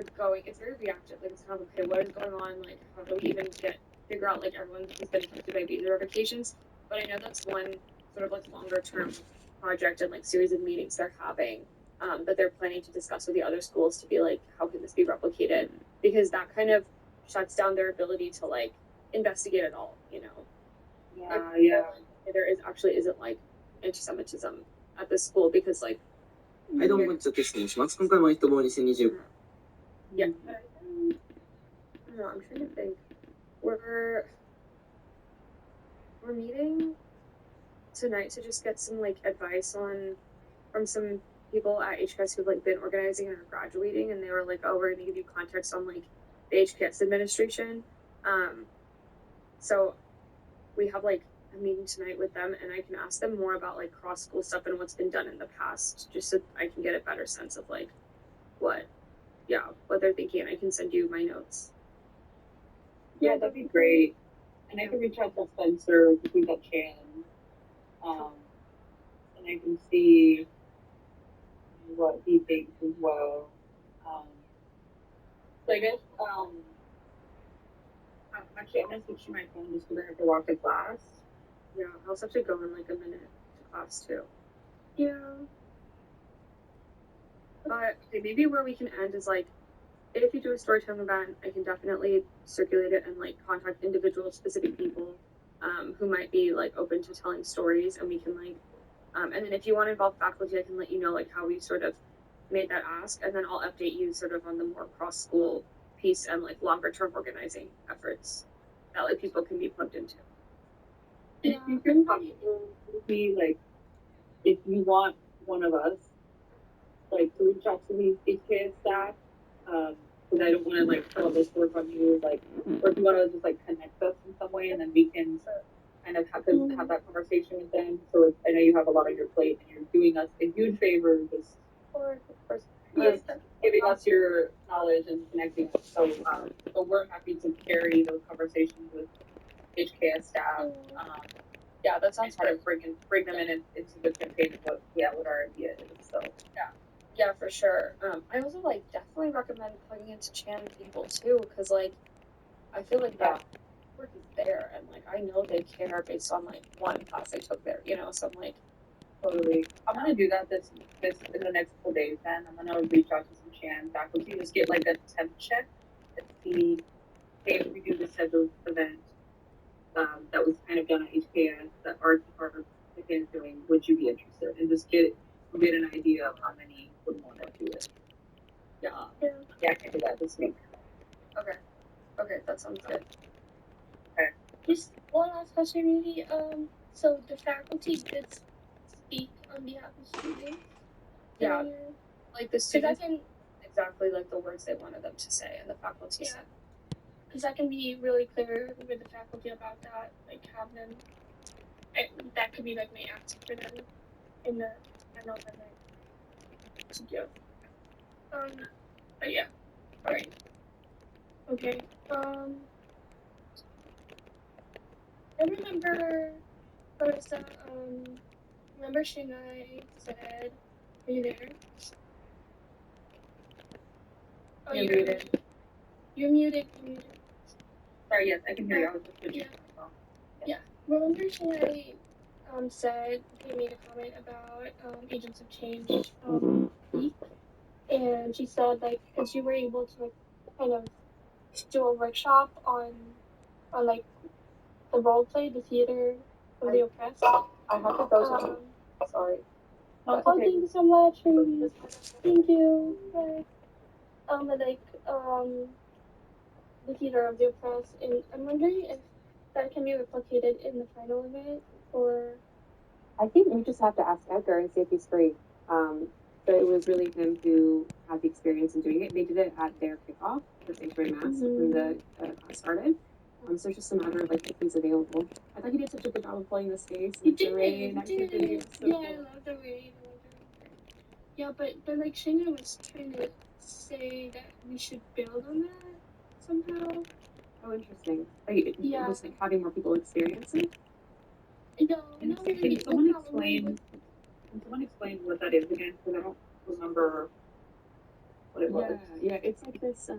they're going, it's very reactive. Like it's kind of okay, what is going on? Like how do we even figure out like everyone who's been affected by visa revocations? But I know that's one sort of like longer term project and like series of meetings they're having that they're planning to discuss with the other schools to be like, how can this be replicated? Because that kind of shuts down their ability to like investigate at all, you know? There isn't like anti-Semitism at this school because like はい、どうも、こんにちは。テストします。今回もボー2020。yeah. I don't know, I'm trying to think. We're meeting tonight to just get some like advice from some people at HKS who've like been organizing and are graduating, and they were like, oh, we're gonna give you context on like the HKS administration. So we have like a meeting tonight with them, and I can ask them more about like cross school stuff and what's been done in the past, just so I can get a better sense of like what they're thinking. I can send you my notes. Yeah, that'd be great. And I can reach out to Spencer if we got Chan. And I can see what he thinks as well. So I guess actually I'm gonna switch to my phone just because I have to walk to class. Yeah, I'll have to go in like a minute to class too. Yeah. But okay, maybe where we can end is like, if you do a storytelling event, I can definitely circulate it and like contact individual specific people who might be like open to telling stories, and we can like and then if you want to involve faculty, I can let you know like how we sort of made that ask, and then I'll update you sort of on the more cross school piece and like longer term organizing efforts that like people can be plugged into. And if you can be like, if you want one of us like to reach out to these HKS staff, because I don't want to like put all this work on you, like, or if you want to just like connect us in some way, and then we can kind of have that conversation with them. So I know you have a lot on your plate, and you're doing us a huge favor, just giving us your knowledge and connecting us. So, so we're happy to carry those conversations with HKS staff. Yeah, that sounds kind of bring them in into the campaign of what our idea is. So yeah, for sure. I also like definitely recommend plugging into Chan people too, because like I feel like that work is there, and like I know they care based on like one class I took there, you know. So I'm like, totally. I'm gonna do that this in the next couple days. Then I'm gonna reach out to some Chan faculty, just get like a temp check and see, hey, if we do this type of event that was kind of done at HKS that our is doing, would you be interested? And just get an idea of how many would want to do it. Yeah, I can do that this week. Okay, that sounds good. Okay. Just one last question, maybe. So the faculty did speak on behalf of students. Yeah, like the students exactly like the words they wanted them to say, and the faculty said. Because I can be really clear with the faculty about that, like have them. That could be like my answer for them in the note that I to give. But yeah, all right. Okay. I remember, Larissa, remember Shinai said, are you there? Oh, you're muted. You're muted. Sorry, yes, I can hear you. I was just switching. Yeah. Remember Shinai said, he made a comment about Agents of Change week, and she said like, because you were able to like kind of do a workshop on like the role play, the theater of the oppressed. I have to go to sorry. Oh, thank you so much. Thank you. Bye. The theater of the oppressed, and I'm wondering if that can be replicated in the final event, or I think we just have to ask Edgar and see if he's free. So it was really him who had the experience in doing it. They did it at their kickoff for Sanctuary Mass when the class started. So it's just a matter of like if he's available. I thought he did such a good job of playing the space. He did. I love the rain. Yeah, but like Shana was trying to say that we should build on that somehow. Oh, interesting. Just like having more people experience it. No, Can someone explain what that is again? Because I don't remember what it was. Yeah, it's like this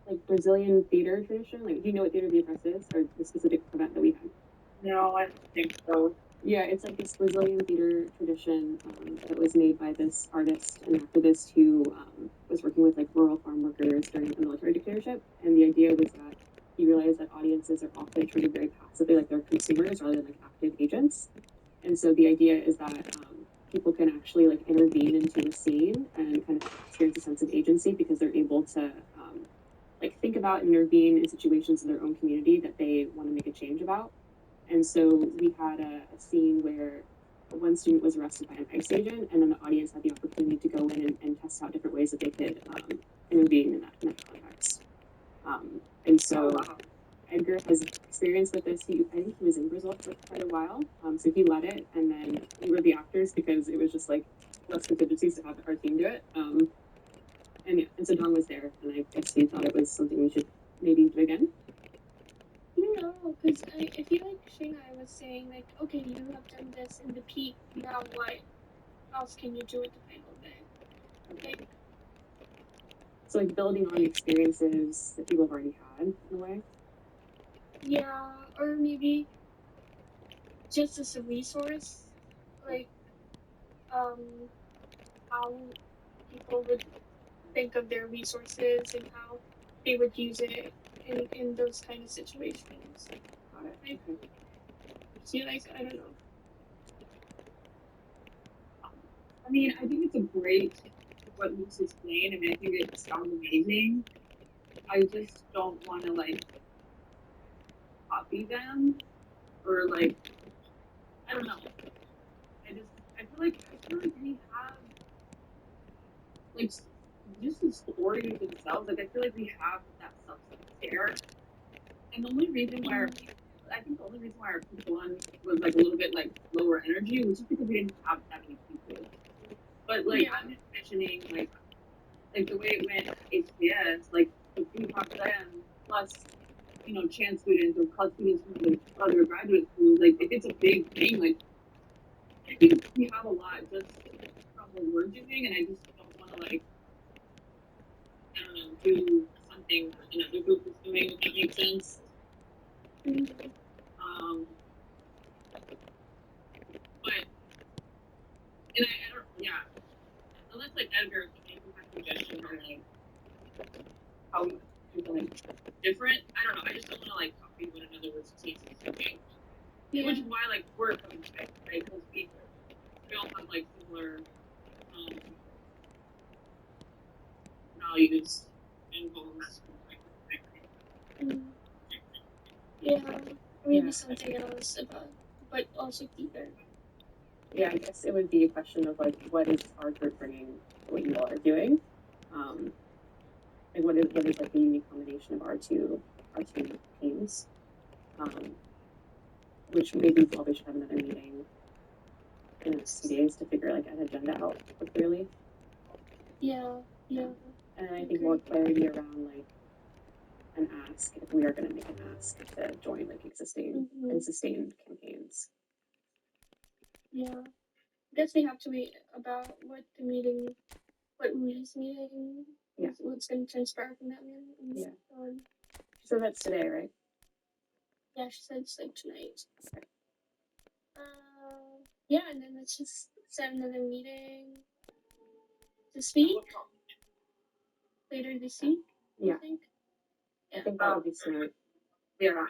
like Brazilian theater tradition. Like, do you know what Theater of the Oppressed is, or the specific event that we had? No, I don't think so. Yeah, it's like this Brazilian theater tradition that was made by this artist and activist who was working with like rural farm workers during the military dictatorship. And the idea was that he realized that audiences are often treated very passively, like they're consumers rather than like active agents. And so the idea is that people can actually like intervene into a scene and kind of experience a sense of agency because they're able to like think about and intervene in situations in their own community that they want to make a change about. And so we had a scene where one student was arrested by an ICE agent, and then the audience had the opportunity to go in and test out different ways that they could intervene in that context. And so Edgar has experience with this. I think he was in Brazil for quite a while. So he led it, and then we were the actors because it was just like less contingencies to have our team do it. And yeah, and so Don was there, and I guess he thought it was something we should maybe do again. I don't know, because I feel like Shayna was saying, like, okay, you have done this in the peak, now what else can you do at the final event? Like, So like building on experiences that people have already had in a way. yeah, or maybe just as a resource, like, how people would think of their resources and how they would use it in those kind of situations. Got it. Like, Okay. see, like, I don't know. I mean, I think it's a great what Luke's explained. I mean, I think it sounds amazing. I just don't want to like copy them or like I don't know. I feel like we have like just the stories themselves. Like I feel like we have that substance there. And the only reason why I think the only reason why our peak one was like a little bit like lower energy was just because we didn't have that many people. But like I'm just mentioning like the way it went HBS, like the 3% plus, you know, chance students or plus students from the other graduate schools, like if it's a big thing, like I think we have a lot just from what we're doing, and I just don't want to like I don't know do something that another group is doing. If that makes sense. But and I don't yeah. Unless like Edgar, if you have suggestions on like how we do something different, I don't know. I just don't want to like copy what another team is doing. Yeah. Which is why like we're coming together, right? Because we all have like similar values and goals. Yeah, maybe something else about, but also theater. Yeah, I guess it would be a question of like, what is our group bringing to what you all are doing? And what is like the unique combination of our two teams? Which maybe we probably should have another meeting in the next 2 days to figure like an agenda out more clearly. Yeah. And I think more clarity around like an ask if we are going to make an ask to join like existing and sustained campaigns. Yeah. I guess we have to wait about what Rui's meeting, Yeah. what's going to transpire from that meeting. Yeah. So that's today, right? Yeah, she said it's like tonight. Okay. Yeah, and then let's just set another meeting this week. Later this week. Yeah. I think. I think that would be smart. Yeah.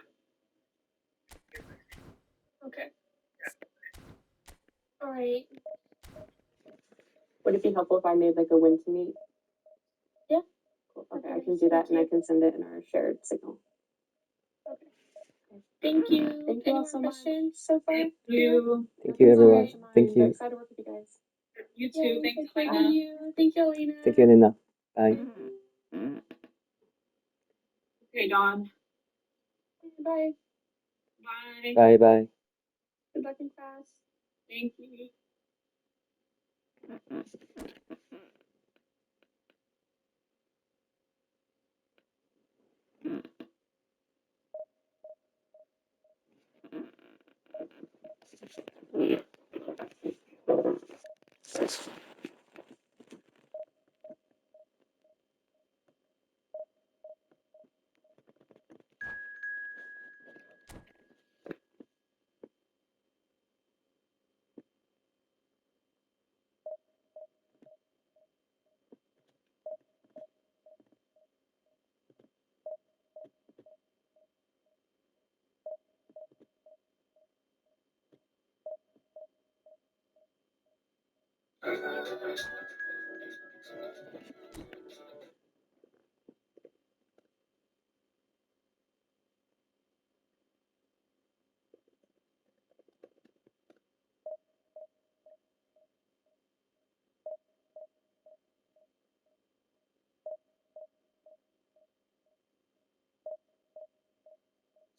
Okay. All right. Would it be helpful if I made like a when to meet? Yeah. Cool. Okay, I can do that and I can send it in our shared signal. Okay. Thank you. Thank you all so much. So far? Thank you. Thank you, everyone. Thank I'm you. excited to work with you guys. You too. Thanks, Thank Elena. you. Thank you, Elena. Thank you, Elena. Bye. Okay, Dawn. Bye. Bye. Bye, bye. Good luck in class. Thank you.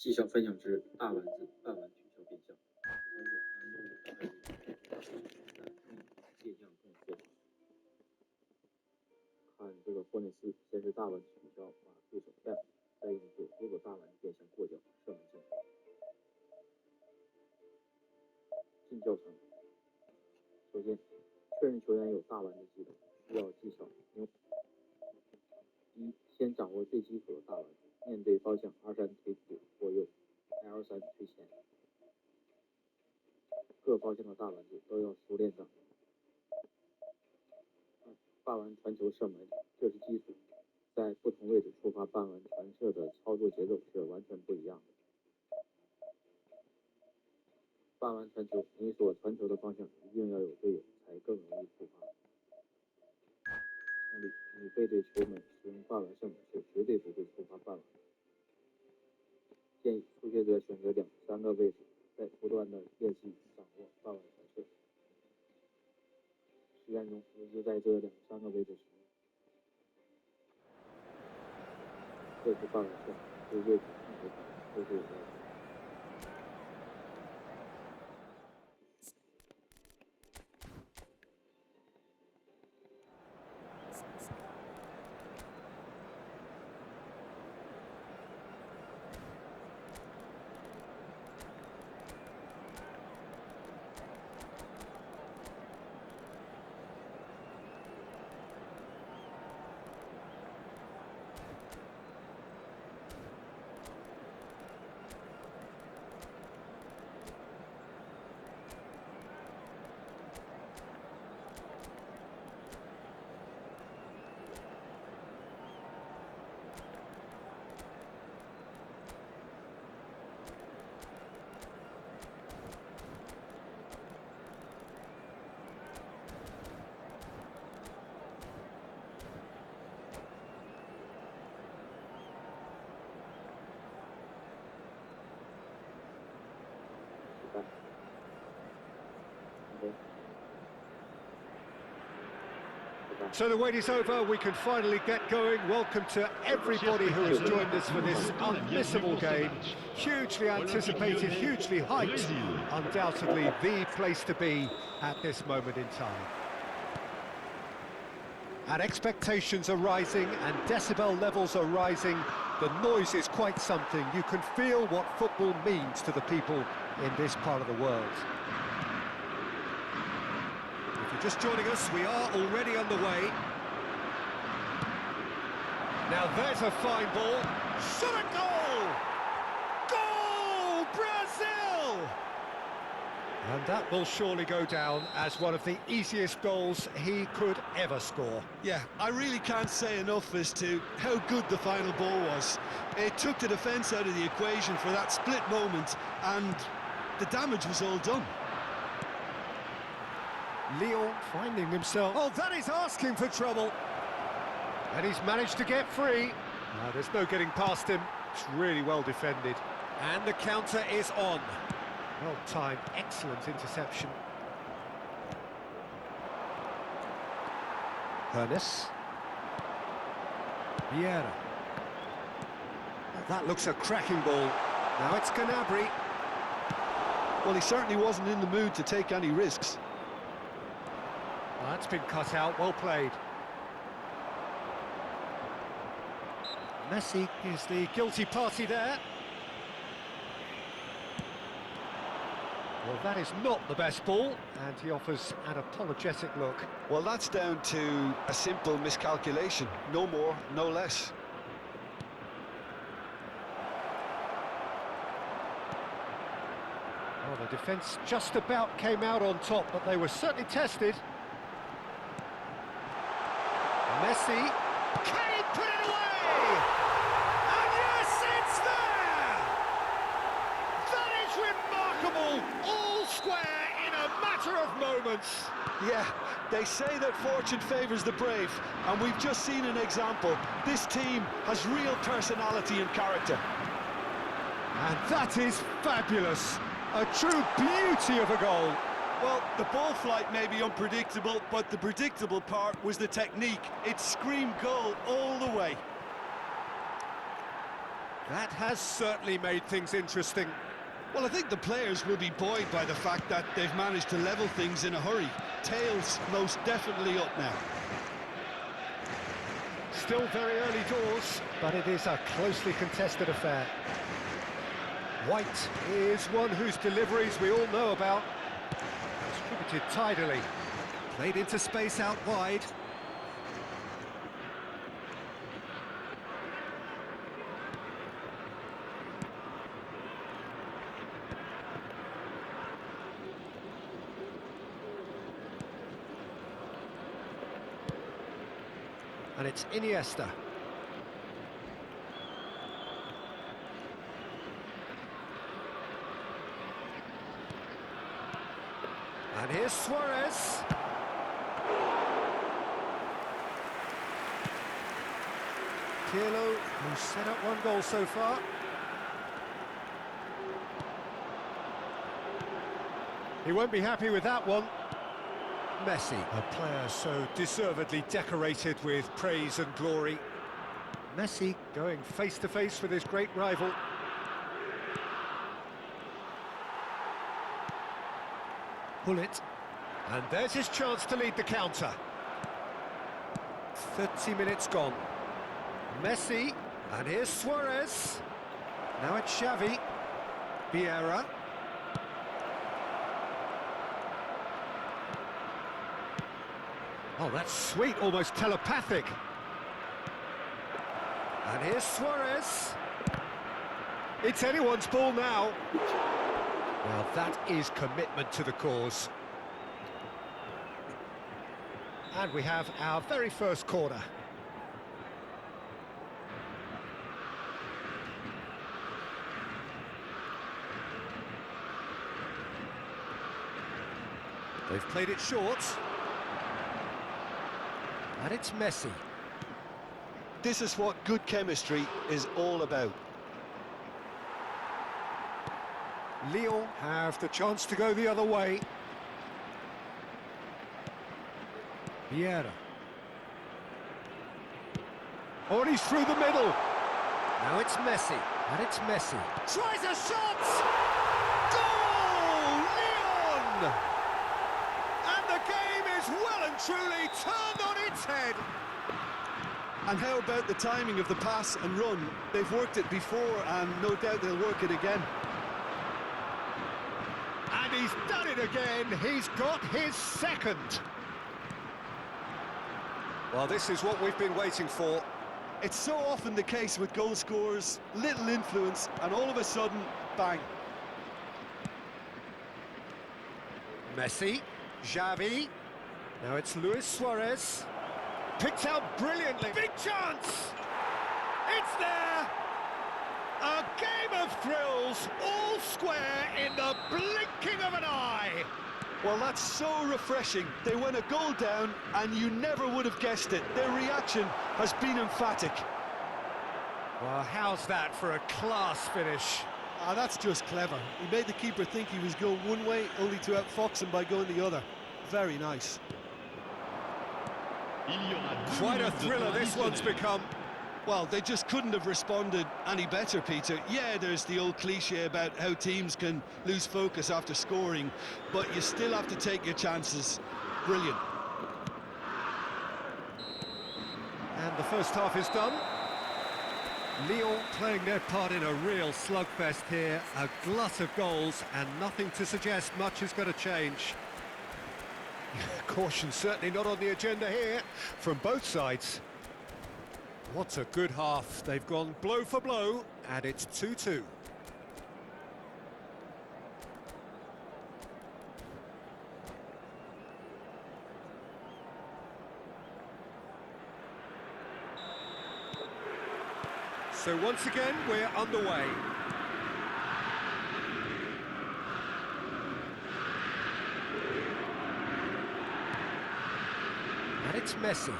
绩效分享之大丸子半丸取消变相，操作难度借将贡献。看这个霍内斯，先是大丸取消把对手带，再应对，如果大丸变相过脚，射门胜。进教程，首先确认球员有大丸的技能，需要技巧。一，先掌握最基础的大丸子，面对方向R3推左或右 ，L3推前，各方向的大丸子都要熟练掌握。半丸传球射门，这是基础，在不同位置触发半丸传射的操作节奏是完全不一样的。半丸传球，你所传球的方向一定要有队友，才更容易触发。同理，你背对球门使用半丸射门是绝对不会触发半丸。建议初学者选择2、3个位置，在不断的练习掌握半丸传射。实战中一直在这2、3个位置使用。这是半丸射，对位置控制都是有要求。So the wait is over, we can finally get going. Welcome to everybody who has joined us for this unmissable game. Hugely anticipated, hugely hyped. Undoubtedly the place to be at this moment in time. And expectations are rising and decibel levels are rising. The noise is quite something. You can feel what football means to the people in this part of the world. If you're just joining us, we are already underway. Now there's a fine ball. Shot a goal! Goal! Brazil! And that will surely go down as one of the easiest goals he could ever score. Yeah, I really can't say enough as to how good the final ball was. It took the defence out of the equation for that split moment, and the damage was all done. Lyon finding himself. Oh, that is asking for trouble. And he's managed to get free. No, there's no getting past him. It's really well defended. And the counter is on. Well timed, excellent interception. Hernes. Vieira. That looks a cracking ball. Now it's Gnabry. Well, he certainly wasn't in the mood to take any risks. That's been cut out, well played. Messi is the guilty party there. Well, that is not the best ball, and he offers an apologetic look. Well, that's down to a simple miscalculation. No more, no less. Well, the defence just about came out on top, but they were certainly tested. Messi, can he put it away? And yes, it's there! That is remarkable, all square in a matter of moments. Yeah, They say that fortune favours the brave, and we've just seen an example. This team has real personality and character. And that is fabulous. A true beauty of a goal. Well, the ball flight may be unpredictable, but the predictable part was the technique. It screamed goal all the way. That has certainly made things interesting. Well, I think the players will be buoyed by the fact that they've managed to level things in a hurry. Tails most definitely up now. Still very early doors, but it is a closely contested affair. White is one whose deliveries we all know about. Distributed tidily. Played into space out wide. And it's Iniesta. And here's Suarez. Pirlo, who's set up one goal so far. He won't be happy with that one. Messi, a player so deservedly decorated with praise and glory. Messi going face to face with his great rival. Bullet, and there's his chance to lead the counter. 30 minutes gone. Messi, and here's Suarez. Now it's Xavi. Vieira. Oh, that's sweet, almost telepathic. And here's Suarez. It's anyone's ball now. Well, that is commitment to the cause. And we have our very first corner. They've played it short. And it's Messi. This is what good chemistry is all about. Lyon have the chance to go the other way. Vieira. Oh, and he's through the middle. Now it's Messi, and it's Messi. Tries a shot! Goal! Lyon! And the game is well and truly turned on its head. And how about the timing of the pass and run? They've worked it before, and no doubt they'll work it again. And he's done it again. He's got his second. Well, this is what we've been waiting for. It's so often the case with goal scorers, little influence, and all of a sudden, bang. Messi, Xavi, now it's Luis Suarez, picked out brilliantly, big chance! It's there! A game of thrills, all square in the blinking of an eye! Well, that's so refreshing. They went a goal down, and you never would have guessed it. Their reaction has been emphatic. Well, how's that for a class finish? Ah, that's just clever. He made the keeper think he was going one way, only to outfox him by going the other. Very nice. Quite a thriller this one's become. Well, they just couldn't have responded any better, Peter. Yeah, there's the old cliche about how teams can lose focus after scoring, but you still have to take your chances. Brilliant. And the first half is done. Lyon playing their part in a real slugfest here. A glut of goals and nothing to suggest much is going to change. Caution certainly not on the agenda here from both sides. What a good half. They've gone blow for blow, and it's 2-2. So once again, we're underway. Messi.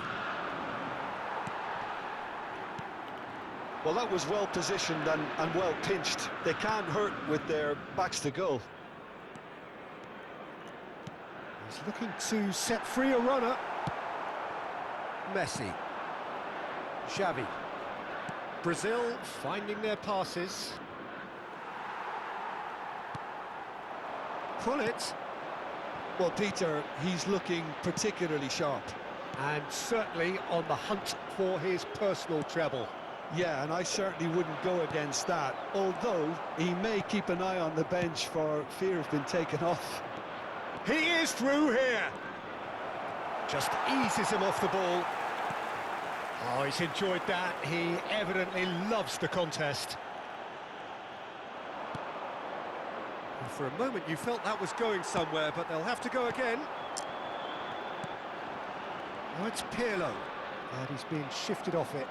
Well, that was well positioned and well pinched. They can't hurt with their backs to goal. He's looking to set free a runner. Messi. Xavi. Brazil finding their passes. Pullet. Well, Peter, he's looking particularly sharp. And certainly on the hunt for his personal treble. Yeah, and I certainly wouldn't go against that, although he may keep an eye on the bench for fear of being taken off. He is through here. Just eases him off the ball. Oh, he's enjoyed that. He evidently loves the contest. And for a moment you felt that was going somewhere, but they'll have to go again. Oh, it's Pirlo. And he's being shifted off it.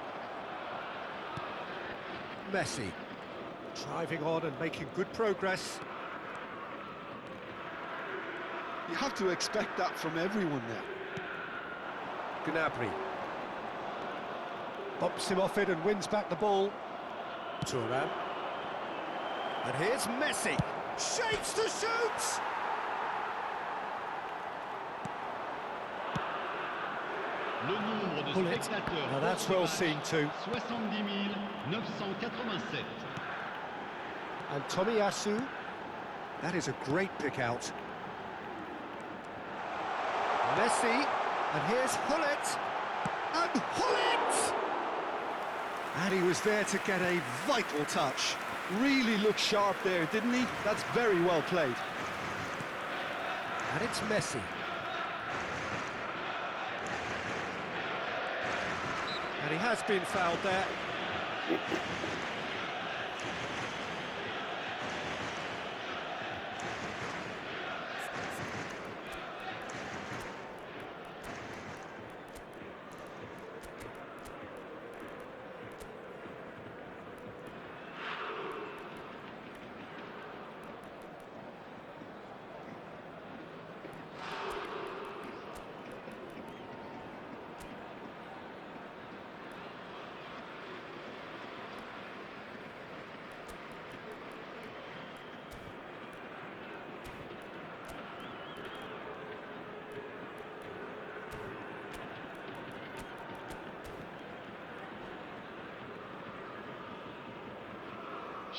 Messi. Driving on and making good progress. You have to expect that from everyone now. Gnabry. Bumps him off it and wins back the ball. Thuram. And here's Messi. Shapes to shoot! Pullet. Now that's well seen too. 70 And Tomiyasu. That is a great pick out. Messi. And here's Hullet. And Hullet! And he was there to get a vital touch. Really looked sharp there, didn't he? That's very well played. And it's Messi. And he has been fouled there.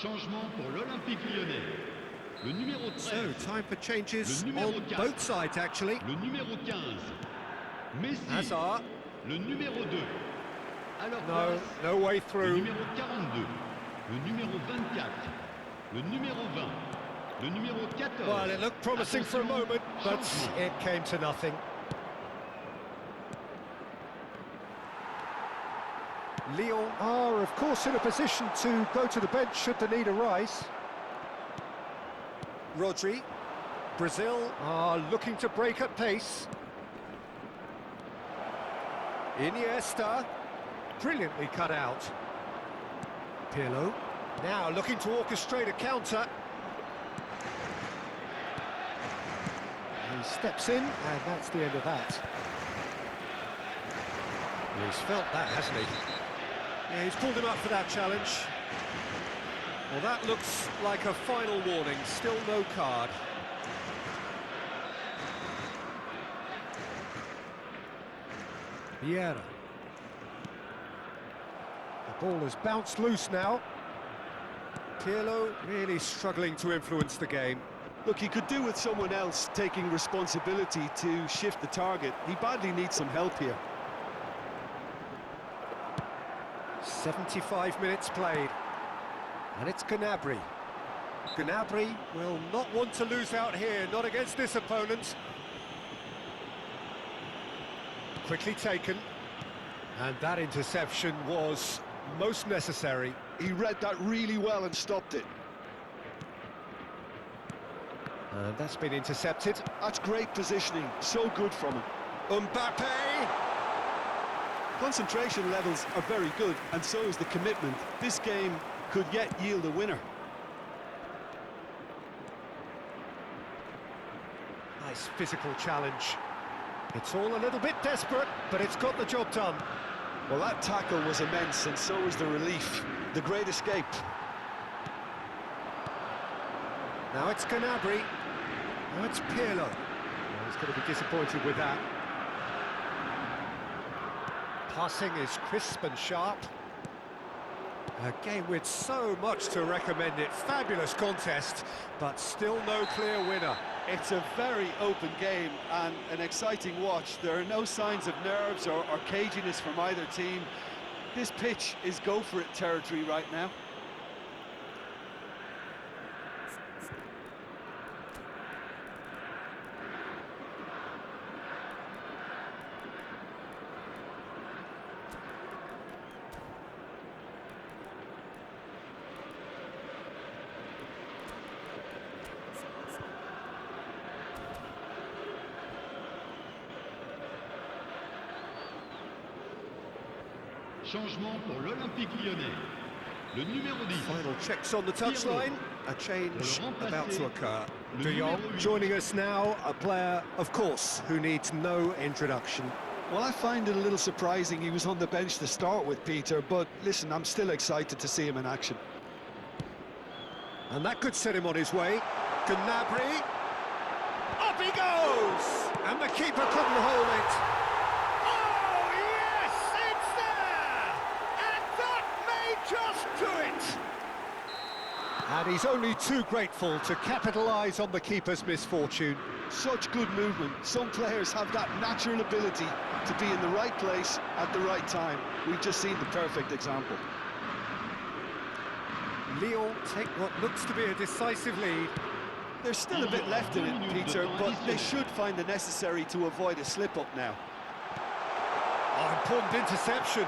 Changement pour l'Olympique Lyonnais. Le numéro 13. So, time for changes Le numéro on 4. both sides, actually. Le numéro 15. Messi. Hazard. Le numéro 2. Alors No, no way le through. numéro 42. Le numéro 24. Le numéro 20. Le numéro 14. Well, it looked promising for a Attention, moment, but changement. it came to nothing. Lyon are, of course, in a position to go to the bench should the need arise. Rodri. Brazil are looking to break at pace. Iniesta. Brilliantly cut out. Pirlo. Now looking to orchestrate a counter. He steps in, and that's the end of that. He's felt that, hasn't he? Yeah, he's pulled him up for that challenge. Well, that looks like a final warning. Still no card. Vieira. The ball has bounced loose now. Pirlo really struggling to influence the game. Look, he could do with someone else taking responsibility to shift the target. He badly needs some help here. 75 minutes played. And it's Gnabry. Gnabry will not want to lose out here, not against this opponent. Quickly taken. And that interception was most necessary. He read that really well and stopped it. And that's been intercepted. That's great positioning. So good from him. Mbappe! Concentration levels are very good, and so is the commitment. This game could yet yield a winner. Nice physical challenge. It's all a little bit desperate, but it's got the job done. Well, that tackle was immense, and so was the relief. The great escape. Now it's Gnabry. Now it's Pirlo. Well, he's going to be disappointed with that. Passing is crisp and sharp. A game with so much to recommend it. Fabulous contest, but still no clear winner. It's a very open game and an exciting watch. There are no signs of nerves or caginess from either team. This pitch is go-for-it territory right now. Changement pour l'Olympique Lyonnais. Le numéro 10. Final checks on the touchline. A change about to occur. De Jong joining us now, a player, of course, who needs no introduction. Well, I find it a little surprising he was on the bench to start with, Peter, but listen, I'm still excited to see him in action. And that could set him on his way. Gnabry. Up he goes! And the keeper couldn't hold it. Oh, yes! It's there! And that may just do it! And he's only too grateful to capitalise on the keeper's misfortune. Such good movement. Some players have that natural ability to be in the right place at the right time. We've just seen the perfect example. Lyon take what looks to be a decisive lead. There's still a bit left in it, Peter, but they should find the necessary to avoid a slip-up now. Oh, important interception.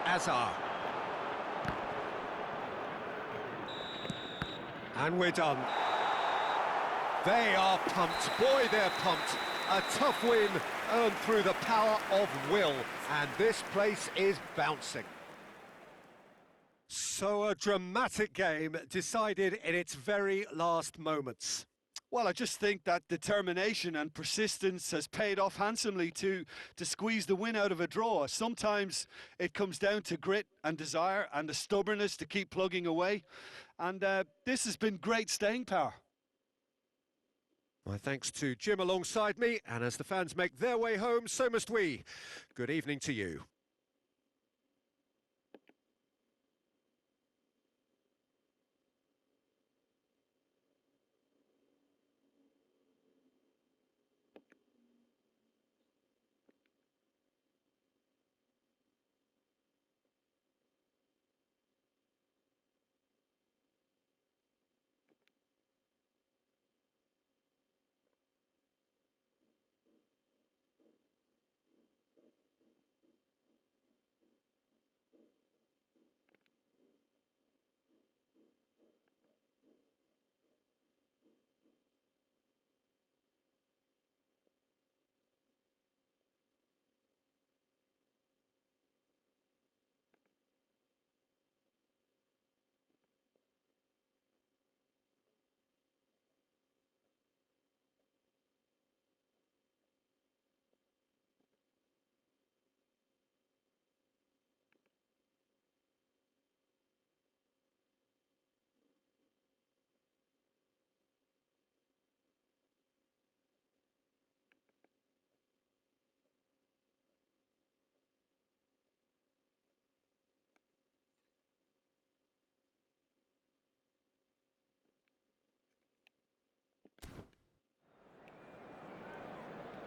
Azar. And we're done. They are pumped. Boy, they're pumped. A tough win earned through the power of will. And this place is bouncing. So a dramatic game decided in its very last moments. Well, I just think that determination and persistence has paid off handsomely to squeeze the win out of a draw. Sometimes it comes down to grit and desire and the stubbornness to keep plugging away. And this has been great staying power. My thanks to Jim alongside me, and as the fans make their way home, so must we. Good evening to you.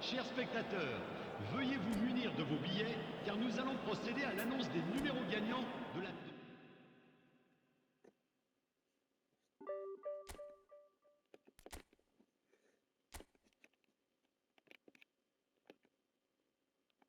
Chers spectateurs, veuillez vous munir de vos billets car nous allons procéder à l'annonce des numéros gagnants de la